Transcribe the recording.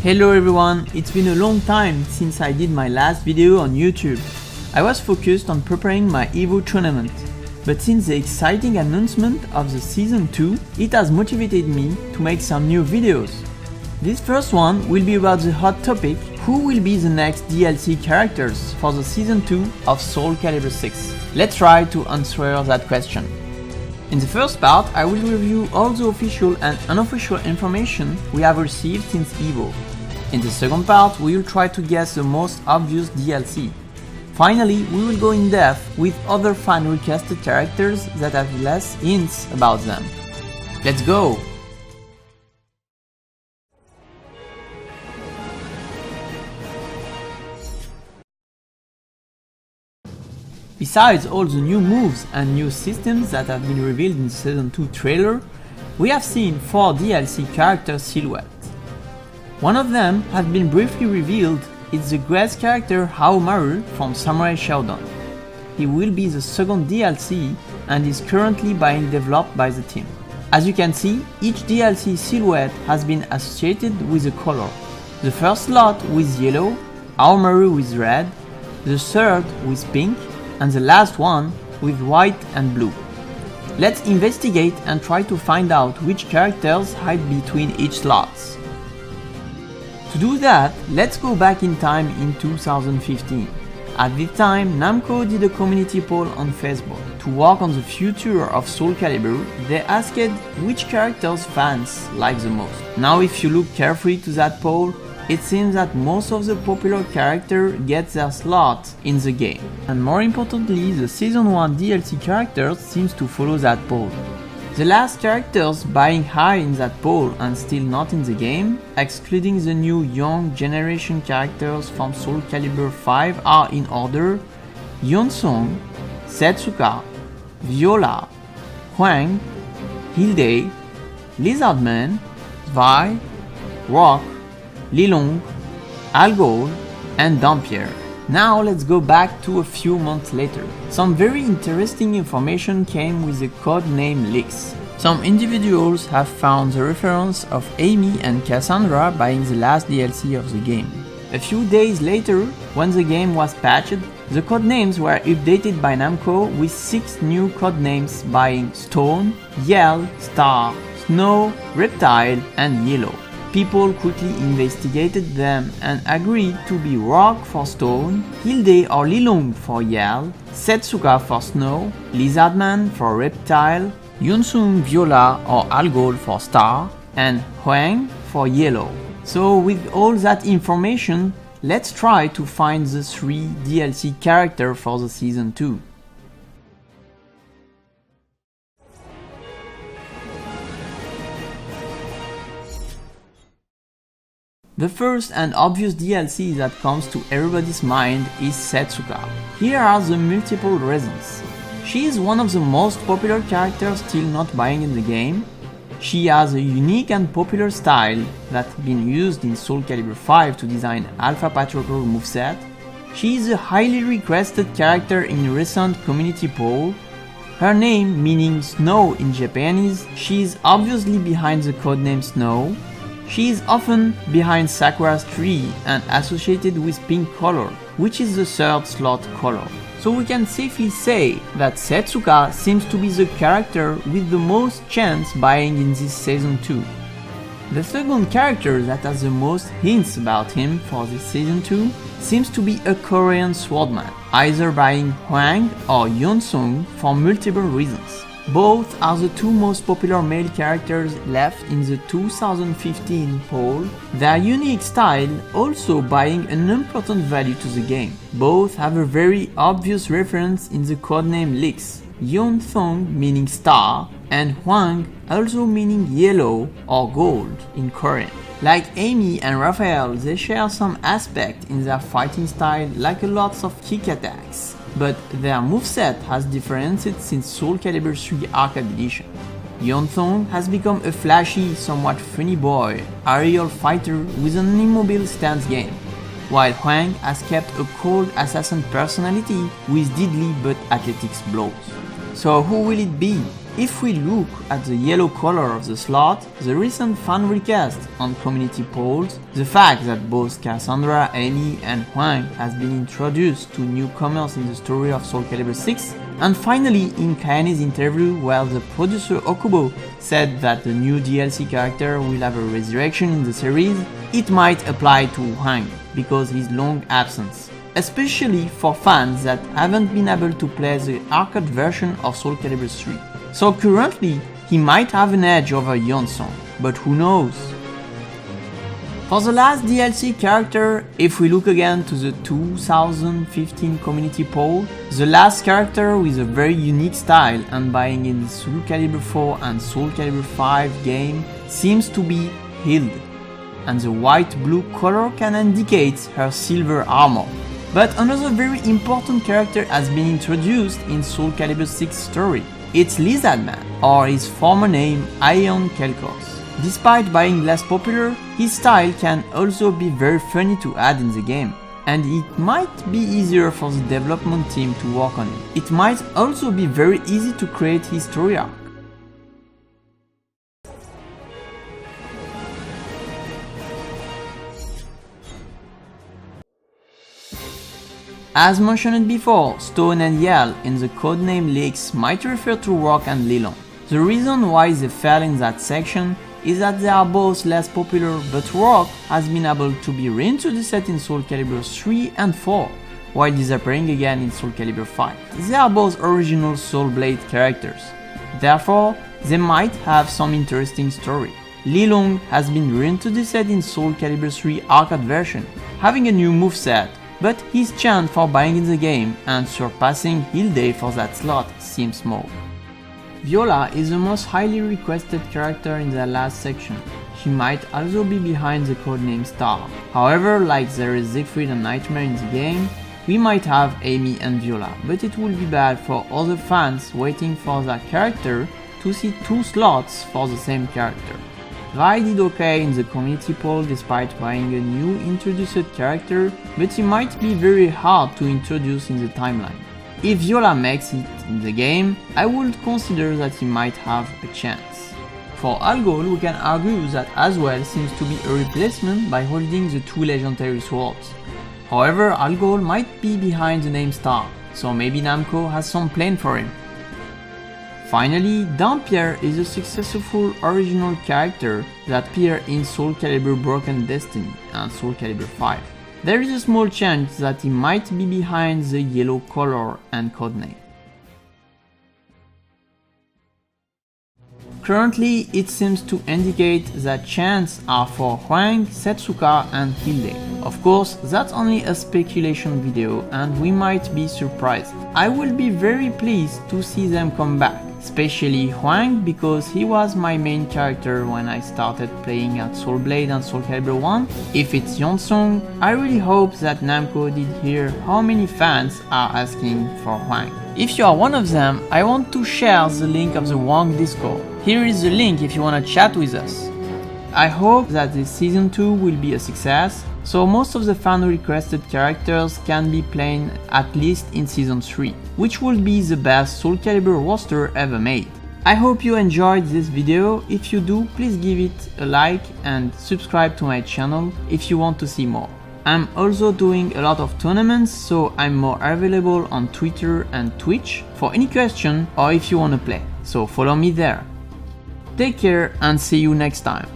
Hello everyone, it's been a long time since I did my last video on YouTube. I was focused on preparing my EVO tournament, but since the exciting announcement of the Season 2, it has motivated me to make some new videos. This first one will be about the hot topic, who will be the next DLC characters for the Season 2 of SoulCalibur VI. Let's try to answer that question. In the first part, I will review all the official and unofficial information we have received since EVO. In the second part, we will try to guess the most obvious DLC. Finally, we will go in depth with other fan requested characters that have less hints about them. Let's go! Besides all the new moves and new systems that have been revealed in the Season 2 trailer, we have seen 4 DLC character silhouettes. One of them has been briefly revealed, it's the Grace character Haomaru from Samurai Shodown. He will be the second DLC and is currently being developed by the team. As you can see, each DLC silhouette has been associated with a color. The first slot with yellow, Haomaru with red, the third with pink, and the last one with white and blue. Let's investigate and try to find out which characters hide between each slots. To do that, let's go back in time in 2015. At this time, Namco did a community poll on Facebook. To work on the future of SoulCalibur, they asked which characters fans like the most. Now if you look carefully to that poll, it seems that most of the popular characters get their slot in the game. And more importantly, the Season 1 DLC characters seems to follow that poll. The last characters buying high in that poll and still not in the game, excluding the new young generation characters from SoulCalibur V, are in order: Yonsong, Setsuka, Viola, Huang, Hilde, Lizardman, Vi, Rock, Lilong, Algol, and Dampier. Now let's go back to a few months later. Some very interesting information came with the codename leaks. Some individuals have found the reference of Amy and Cassandra buying the last DLC of the game. A few days later, when the game was patched, the codenames were updated by Namco with 6 new codenames buying Stone, Yell, Star, Snow, Reptile, and Yellow. People quickly investigated them and agreed to be Rock for Stone, Hilde or Lilong for Yell, Setsuka for Snow, Lizardman for Reptile, Yunsung Viola or Algol for Star, and Huang for Yellow. So with all that information, let's try to find the 3 DLC characters for the Season 2. The first and obvious DLC that comes to everybody's mind is Setsuka. Here are the multiple reasons. She is one of the most popular characters still not buying in the game. She has a unique and popular style that's been used in SoulCalibur V to design Alpha Patrol moveset. She is a highly requested character in recent community poll. Her name meaning snow in Japanese, she is obviously behind the codename Snow. She is often behind Sakura's tree and associated with pink color, which is the third slot color. So we can safely say that Setsuka seems to be the character with the most chance buying in this Season 2. The second character that has the most hints about him for this Season 2 seems to be a Korean swordman, either buying Huang or Yonsong for multiple reasons. Both are the 2 most popular male characters left in the 2015 poll. Their unique style also buying an important value to the game. Both have a very obvious reference in the codename leaks, Yonsong meaning star and Huang also meaning yellow or gold in Korean. Like Amy and Raphael, they share some aspect in their fighting style like a lots of kick attacks. But their moveset has differences since SoulCalibur III Arcade Edition. Yonsong has become a flashy, somewhat funny boy, aerial fighter with an immobile stance game, while Huang has kept a cold assassin personality with deadly but athletics blows. So who will it be? If we look at the yellow color of the slot, the recent fan request on community polls, the fact that both Cassandra, Amy and Huang has been introduced to newcomers in the story of SoulCalibur VI, and finally in Kayane's interview where the producer Okubo said that the new DLC character will have a resurrection in the series, it might apply to Huang because his long absence, especially for fans that haven't been able to play the arcade version of SoulCalibur 3. So currently, he might have an edge over Yonsong, but who knows? For the last DLC character, if we look again to the 2015 community poll, the last character with a very unique style and buying in the SoulCalibur 4 and SoulCalibur 5 game seems to be Hilde, and the white-blue color can indicate her silver armor. But another very important character has been introduced in SoulCalibur 6 story. It's Lizardman, or his former name Ion Kelkos. Despite being less popular, his style can also be very funny to add in the game, and it might be easier for the development team to work on it. It might also be very easy to create his story arc. As mentioned before, Stone and Yell in the codename leaks might refer to Rock and Lilong. The reason why they fell in that section is that they are both less popular, but Rock has been able to be reintroduced in SoulCalibur 3 and 4, while disappearing again in SoulCalibur 5. They are both original Soul Blade characters, therefore they might have some interesting story. Lilong has been reintroduced in SoulCalibur 3 arcade version, having a new moveset, but his chance for buying in the game and surpassing Hilde for that slot seems small. Viola is the most highly requested character in the last section. She might also be behind the codename Star. However, like there is Siegfried and Nightmare in the game, we might have Amy and Viola, but it would be bad for other fans waiting for that character to see two slots for the same character. Rai did okay in the community poll despite buying a new introduced character, but he might be very hard to introduce in the timeline. If Viola makes it in the game, I would consider that he might have a chance. For Algol, we can argue that Aswell seems to be a replacement by holding the two legendary swords. However, Algol might be behind the name Star, so maybe Namco has some plan for him. Finally, Dampierre is a successful original character that appeared in SoulCalibur Broken Destiny and SoulCalibur 5. There is a small chance that he might be behind the yellow color and codename. Currently, it seems to indicate that chances are for Huang, Setsuka and Hilde. Of course, that's only a speculation video and we might be surprised. I will be very pleased to see them come back, especially Huang because he was my main character when I started playing at Soul Blade and SoulCalibur 1. If it's Yonsong, I really hope that Namco did hear how many fans are asking for Huang. If you are one of them, I want to share the link of the Huang Discord. Here is the link if you want to chat with us. I hope that this season 2 will be a success, so most of the fan requested characters can be played at least in season 3, which will be the best SoulCalibur roster ever made. I hope you enjoyed this video. If you do, please give it a like and subscribe to my channel if you want to see more. I'm also doing a lot of tournaments, so I'm more available on Twitter and Twitch for any question or if you want to play, so follow me there. Take care and see you next time.